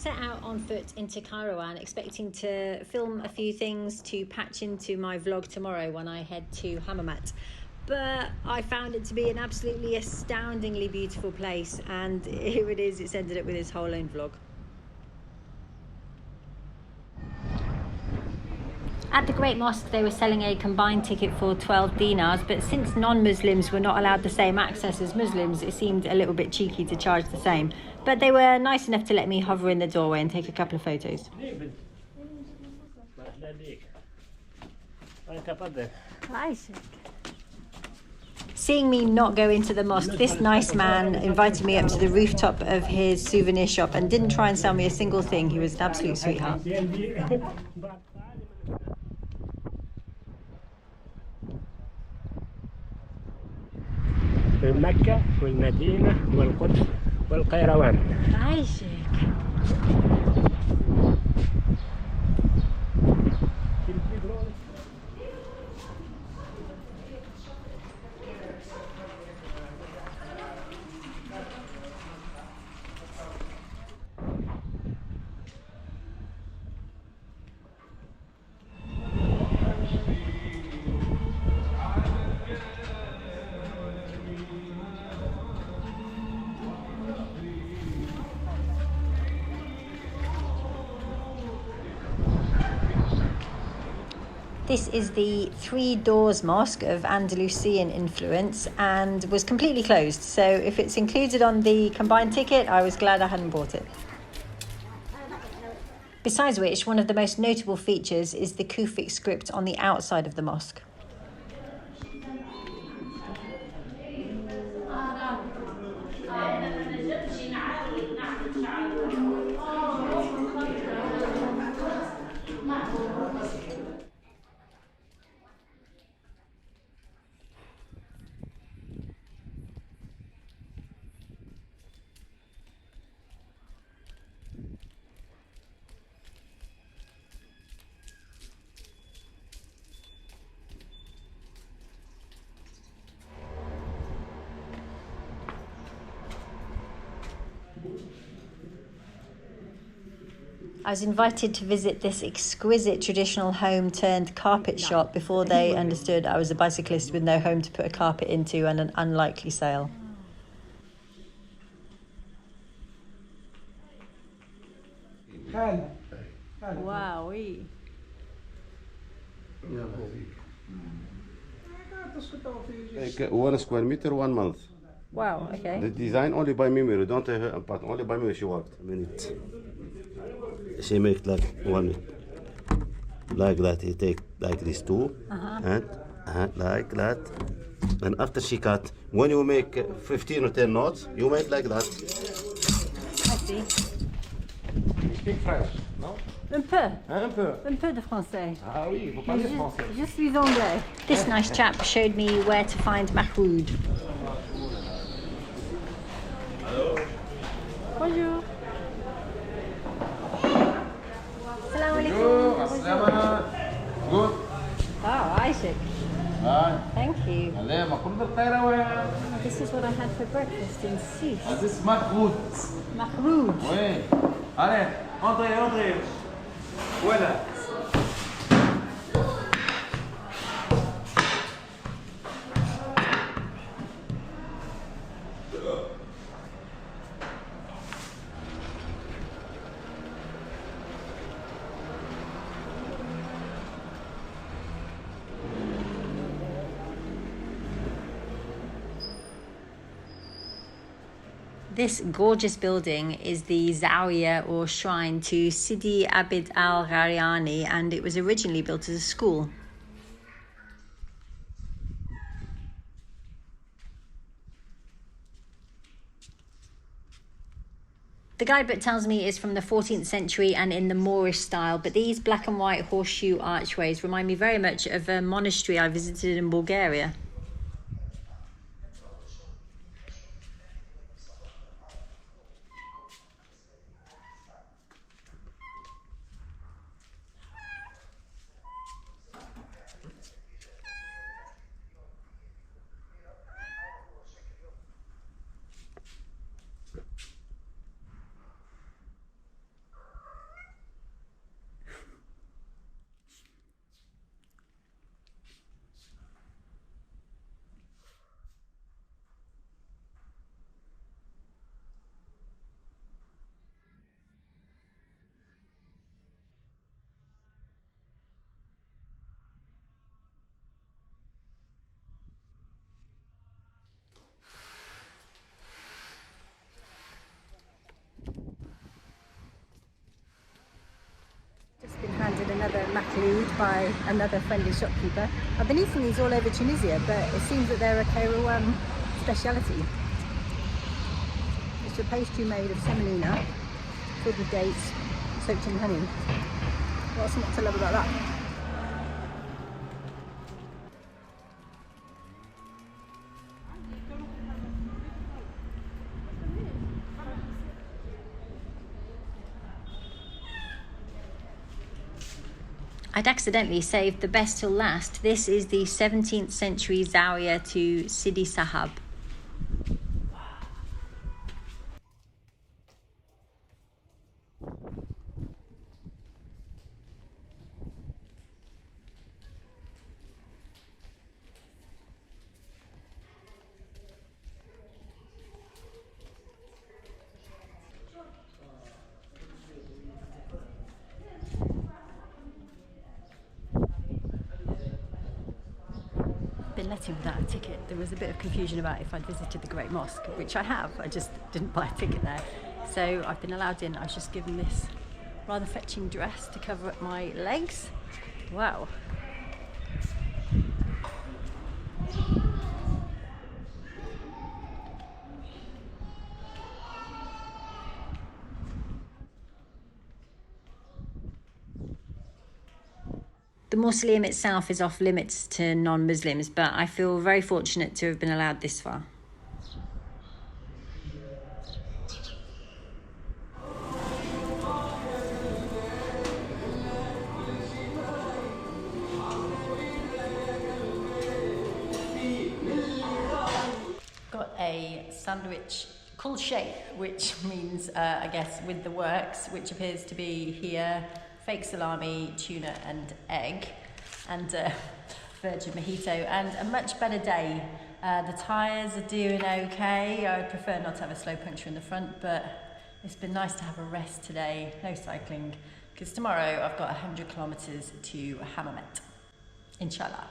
set out on foot into Kairouan, expecting to film a few things to patch into my vlog tomorrow when I head to Hammamet. But I found it to be an absolutely astoundingly beautiful place, and here it is, it's ended up with its whole own vlog. At the Great Mosque, they were selling a combined ticket for 12 dinars, but since non-Muslims were not allowed the same access as Muslims, it seemed a little bit cheeky to charge the same. But they were nice enough to let me hover in the doorway and take a couple of photos. Seeing me not go into the mosque, this nice man invited me up to the rooftop of his souvenir shop and didn't try and sell me a single thing. He was an absolute sweetheart. مكة والمدينة والقدس والقيروان. عايشك. This is the Three Doors Mosque of Andalusian influence and was completely closed. So if it's included on the combined ticket, I was glad I hadn't bought it. Besides which, one of the most notable features is the Kufic script on the outside of the mosque. I was invited to visit this exquisite traditional home turned carpet shop before they understood I was a bicyclist with no home to put a carpet into and an unlikely sale. Wow, oui. 1 square meter, 1 month. Wow, okay. The design only by me, we don't have a part, only by me she worked a minute. She make like one, like that. He take like these two, and like that. And after she cut, when you make 15 or 10 knots, you make like that. I see. You speak French, no? Un peu. Un peu de français. Ah oui, vous parlez français. Je suis anglais. This nice chap showed me where to find mahroud. Hello. Bonjour. Assalamu alaikum. Good. Oh, Isaac. Hi. Thank you. القيروان. This is what I had for breakfast in Sousse. This is mahroud. Mahroud. Oui. Allez, entrez. Voilà. This gorgeous building is the zaouias or shrine to Sidi Abid Al-Ghari, and it was originally built as a school. The guidebook tells me it's from the 14th century and in the Moorish style, but these black and white horseshoe archways remind me very much of a monastery I visited in Bulgaria. by another friendly shopkeeper. I've been eating these all over Tunisia, but it seems that they're a KAIROUAN speciality. It's a pastry made of semolina, filled with dates, soaked in honey. What's not to love about that? I'd accidentally saved the best till last. This is the 17th century zaouia to Sidi Sahab. Been let in without a ticket. There was a bit of confusion about if I'd visited the Great Mosque, which I have. I just didn't buy a ticket there. So I've been allowed in. I was just given this rather fetching dress to cover up my legs. Wow. The mausoleum itself is off limits to non-Muslims, but I feel very fortunate to have been allowed this far. Got a sandwich called shape, which means, I guess, with the works, which appears to be here, fake salami, tuna and egg, and virgin mojito, and a much better day. The tyres are doing okay. I would prefer not to have a slow puncture in the front, but it's been nice to have a rest today, no cycling, because tomorrow I've got 100 kilometres to Hammamet, inshallah.